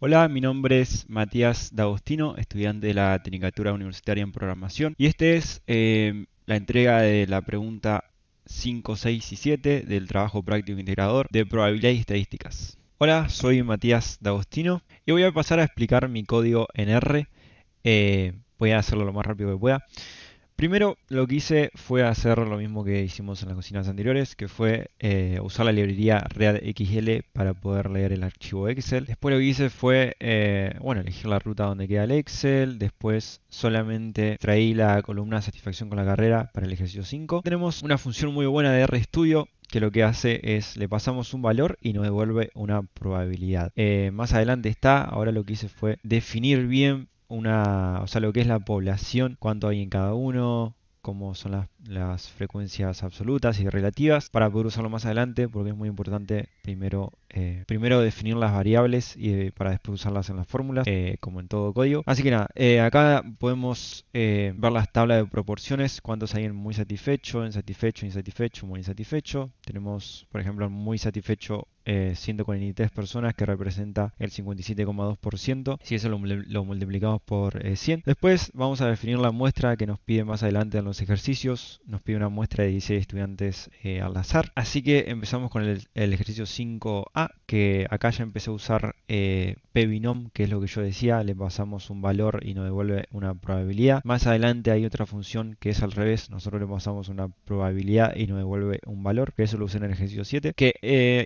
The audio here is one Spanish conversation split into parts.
Hola, mi nombre es Matías D'Agostino, estudiante de la Tecnicatura Universitaria en Programación, y este es la entrega de la pregunta 5, 6 y 7 del trabajo práctico integrador de probabilidad y estadísticas. Hola, soy Matías D'Agostino y voy a pasar a explicar mi código en R. Voy a hacerlo lo más rápido que pueda. Primero lo que hice fue hacer lo mismo que hicimos en las cocinas anteriores, que fue usar la librería readxl para poder leer el archivo Excel. Después lo que hice fue, elegir la ruta donde queda el Excel. Después solamente traí la columna satisfacción con la carrera para el ejercicio 5. Tenemos una función muy buena de RStudio que lo que hace es le pasamos un valor y nos devuelve una probabilidad. Más adelante está, ahora lo que hice fue definir bien o sea, lo que es la población, cuánto hay en cada uno, cómo son las frecuencias absolutas y relativas, para poder usarlo más adelante, porque es muy importante primero definir las variables y para después usarlas en las fórmulas, como en todo código. Así que nada, acá podemos ver las tablas de proporciones, cuántos hay en muy satisfecho, insatisfecho, muy insatisfecho. Tenemos, por ejemplo, en muy satisfecho 143 personas, que representa el 57,2%. Si eso lo multiplicamos por 100. Después vamos a definir la muestra que nos pide más adelante en los ejercicios. Nos pide una muestra de 16 estudiantes al azar. Así que empezamos con el ejercicio 5A, que acá ya empecé a usar pbinom, que es lo que yo decía. Le pasamos un valor y nos devuelve una probabilidad. Más adelante hay otra función que es al revés. Nosotros le pasamos una probabilidad y nos devuelve un valor, que eso lo usé en el ejercicio 7.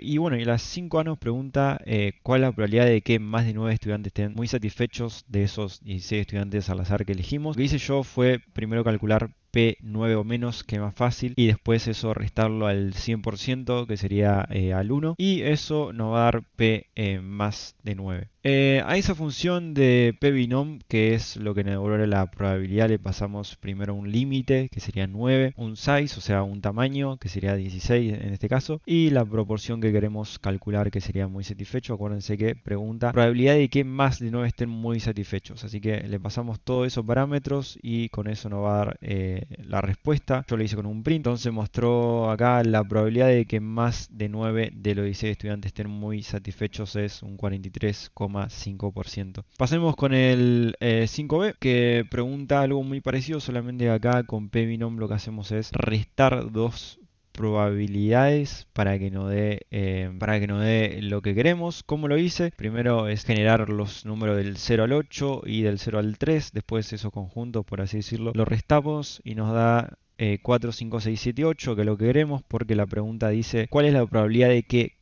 Y la 5A nos pregunta cuál es la probabilidad de que más de 9 estudiantes estén muy satisfechos de esos 16 estudiantes al azar que elegimos. Lo que hice yo fue primero calcular P9 o menos, que es más fácil, y después eso restarlo al 100%, que sería al 1, y eso nos va a dar P más de 9. A esa función de pbinom, que es lo que nos devuelve la probabilidad, le pasamos primero un límite, que sería 9, un size, o sea, un tamaño, que sería 16 en este caso, y la proporción que queremos calcular, que sería muy satisfecho. Acuérdense que pregunta probabilidad de que más de 9 estén muy satisfechos, así que le pasamos todos esos parámetros y con eso nos va a dar la respuesta. Yo lo hice con un print, entonces mostró acá la probabilidad de que más de 9 de los 16 estudiantes estén muy satisfechos es un 43,5%. Pasemos con el 5B, que pregunta algo muy parecido, solamente acá con pbinom lo que hacemos es restar dos probabilidades para que nos dé lo que queremos. ¿Cómo lo hice? Primero es generar los números del 0 al 8 y del 0 al 3. Después esos conjuntos, por así decirlo, los restamos y nos da 4, 5, 6, 7, 8, que es lo que queremos, porque la pregunta dice cuál es la probabilidad de que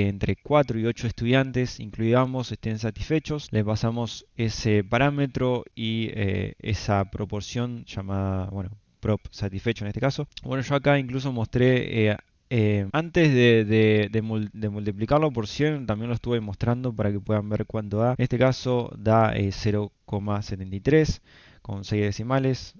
entre 4 y 8 estudiantes, incluidamos, estén satisfechos. Le pasamos ese parámetro y esa proporción llamada, prop satisfecho en este caso. Bueno, yo acá incluso mostré antes de multiplicarlo por 100, también lo estuve mostrando para que puedan ver cuánto da. En este caso da 0,73 con 6 decimales.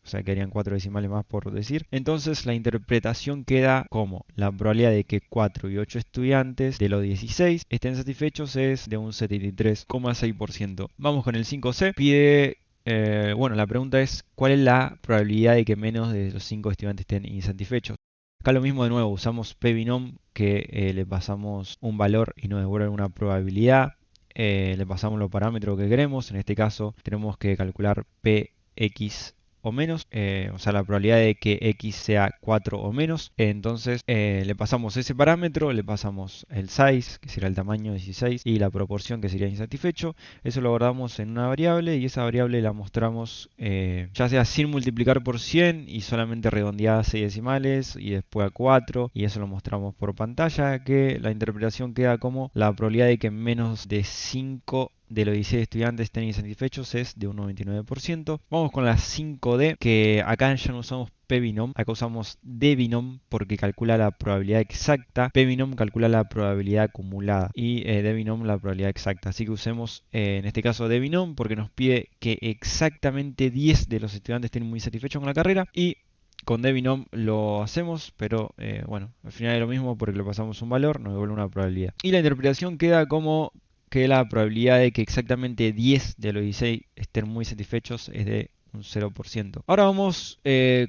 O sea, quedarían 4 decimales más por decir. Entonces la interpretación queda como la probabilidad de que 4 y 8 estudiantes de los 16 estén satisfechos es de un 73,6%. Vamos con el 5C. Pide la pregunta es, ¿cuál es la probabilidad de que menos de los 5 estudiantes estén insatisfechos? Acá lo mismo de nuevo, usamos pbinom, que le pasamos un valor y nos devuelve una probabilidad. Le pasamos los parámetros que queremos. En este caso tenemos que calcular px o menos, o sea, la probabilidad de que x sea 4 o menos. Entonces le pasamos ese parámetro, le pasamos el size, que será el tamaño 16, y la proporción, que sería insatisfecho. Eso lo guardamos en una variable y esa variable la mostramos ya sea sin multiplicar por 100 y solamente redondeada a 6 decimales y después a 4, y eso lo mostramos por pantalla, que la interpretación queda como la probabilidad de que menos de 5 de los 16 estudiantes estén insatisfechos es de un 99%. Vamos con la 5D, que acá ya no usamos pbinom, acá usamos dbinom porque calcula la probabilidad exacta. Pbinom calcula la probabilidad acumulada y dbinom la probabilidad exacta. Así que usemos en este caso dbinom porque nos pide que exactamente 10 de los estudiantes estén muy satisfechos con la carrera, y con dbinom lo hacemos, pero al final es lo mismo porque le pasamos un valor, nos devuelve una probabilidad. Y la interpretación queda como que la probabilidad de que exactamente 10 de los 16 estén muy satisfechos es de un 0%. Ahora vamos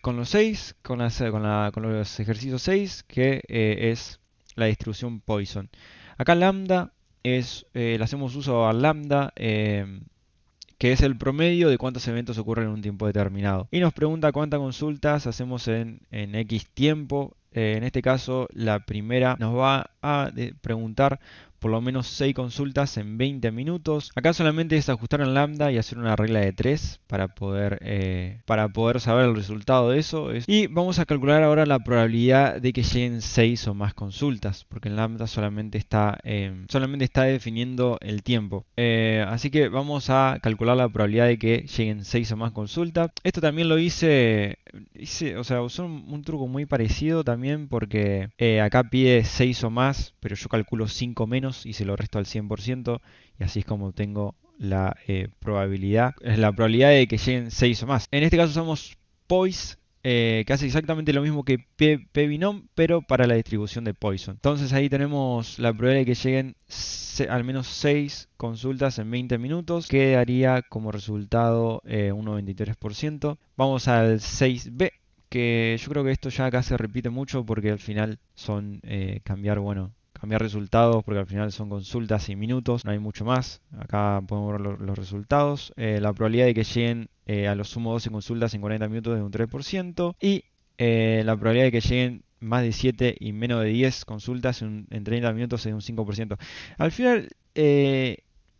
con los 6, con los ejercicios 6, que es la distribución Poisson. Acá lambda le hacemos uso al lambda, que es el promedio de cuántos eventos ocurren en un tiempo determinado. Y nos pregunta cuántas consultas hacemos en X tiempo. En este caso, la primera nos va a preguntar por lo menos 6 consultas en 20 minutos. Acá solamente es ajustar en lambda y hacer una regla de 3 para poder saber el resultado de eso. Y vamos a calcular ahora la probabilidad de que lleguen 6 o más consultas, porque en lambda solamente está definiendo el tiempo. Así que vamos a calcular la probabilidad de que lleguen 6 o más consultas. Esto también lo o sea, usé un truco muy parecido también porque acá pide 6 o más, pero yo calculo 5 menos y se lo resto al 100% y así es como tengo la probabilidad. Es la probabilidad de que lleguen 6 o más. En este caso usamos Poise, que hace exactamente lo mismo que pbinom, pero para la distribución de Poisson. Entonces ahí tenemos la probabilidad de que lleguen al menos 6 consultas en 20 minutos, que daría como resultado un 93%. Vamos al 6b, que yo creo que esto ya acá se repite mucho porque al final son cambiar resultados, porque al final son consultas y minutos, no hay mucho más. Acá podemos ver los resultados. La probabilidad de que lleguen a lo sumo 12 consultas en 40 minutos es un 3%. Y la probabilidad de que lleguen más de 7 y menos de 10 consultas en 30 minutos es un 5%. Al final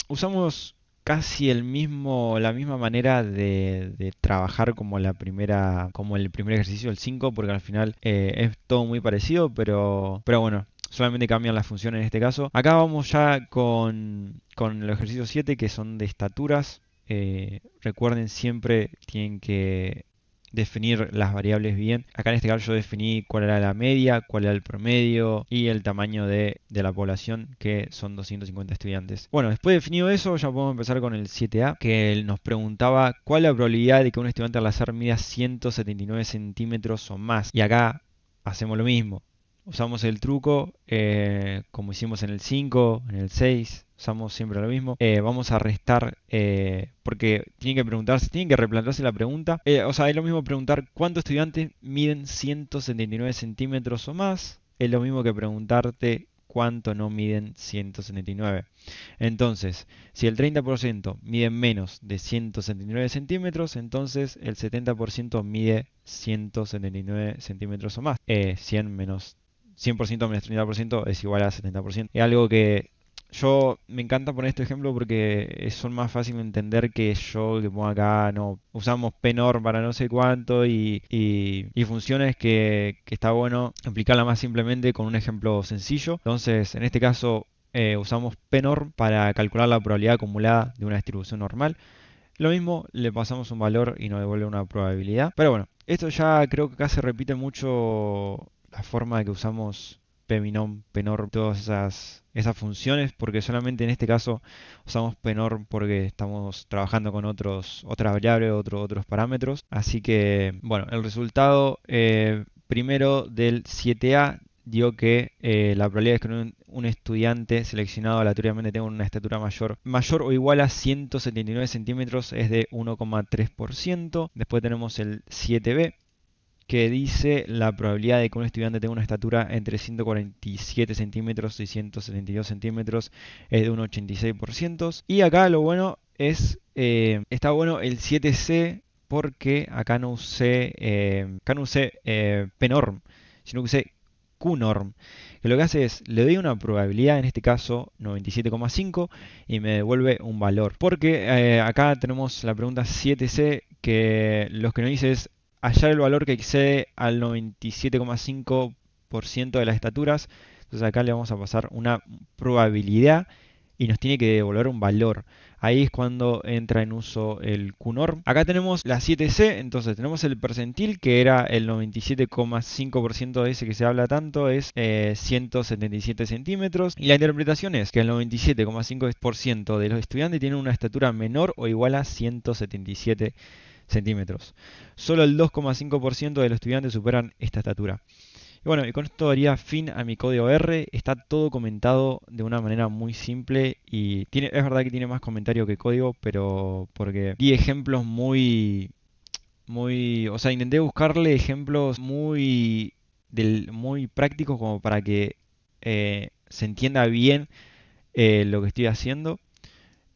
usamos casi la misma manera de trabajar como como el primer ejercicio, el 5, porque al final es todo muy parecido, pero bueno, solamente cambian las funciones en este caso. Acá vamos ya con el ejercicio 7, que son de estaturas. Recuerden, siempre tienen que definir las variables bien. Acá en este caso yo definí cuál era la media, cuál era el promedio y el tamaño de la población, que son 250 estudiantes. Bueno, después de definido eso, ya podemos empezar con el 7a, que nos preguntaba cuál es la probabilidad de que un estudiante al azar mida 179 centímetros o más. Y acá hacemos lo mismo. Usamos el truco como hicimos en el 5, en el 6, usamos siempre lo mismo. Vamos a restar porque tienen que replantearse la pregunta. O sea, es lo mismo preguntar cuántos estudiantes miden 179 centímetros o más. Es lo mismo que preguntarte cuánto no miden 179. Entonces, si el 30% mide menos de 179 centímetros, entonces el 70% mide 179 centímetros o más. 100% menos 30% es igual a 70%. Es algo que me encanta poner este ejemplo porque son más fácil de entender que yo que pongo acá, no, usamos pnorm para no sé cuánto y funciones que está bueno explicarla más simplemente con un ejemplo sencillo. Entonces, en este caso, usamos pnorm para calcular la probabilidad acumulada de una distribución normal. Lo mismo, le pasamos un valor y nos devuelve una probabilidad. Pero bueno, esto ya creo que acá se repite mucho la forma de que usamos pbinom, pnorm, todas esas funciones, porque solamente en este caso usamos pnorm porque estamos trabajando con otras variables, otros parámetros. Así que, bueno, el resultado primero del 7a dio que la probabilidad es que un estudiante seleccionado aleatoriamente tenga una estatura mayor o igual a 179 centímetros es de 1,3%. Después tenemos el 7b, que dice la probabilidad de que un estudiante tenga una estatura entre 147 centímetros y 172 centímetros es de un 86%. Y acá lo bueno está bueno el 7c, porque acá no usé pnorm, sino que usé qnorm, que lo que hace es, le doy una probabilidad, en este caso 97,5, y me devuelve un valor. Porque acá tenemos la pregunta 7c, que lo que nos dice es hallar el valor que excede al 97,5% de las estaturas. Entonces acá le vamos a pasar una probabilidad y nos tiene que devolver un valor. Ahí es cuando entra en uso el qnorm. Acá tenemos la 7c, entonces tenemos el percentil, que era el 97,5% de ese que se habla tanto, es 177 centímetros. Y la interpretación es que el 97,5% de los estudiantes tienen una estatura menor o igual a 177 centímetros. Solo el 2,5% de los estudiantes superan esta estatura. Y bueno, y con esto daría fin a mi código R. Está todo comentado de una manera muy simple y es verdad que tiene más comentario que código, pero porque di ejemplos o sea, intenté buscarle ejemplos muy prácticos como para que se entienda bien lo que estoy haciendo.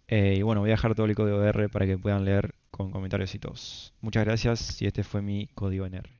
Y bueno, voy a dejar todo el código R para que puedan leer con comentarios y todos. Muchas gracias y este fue mi código en R.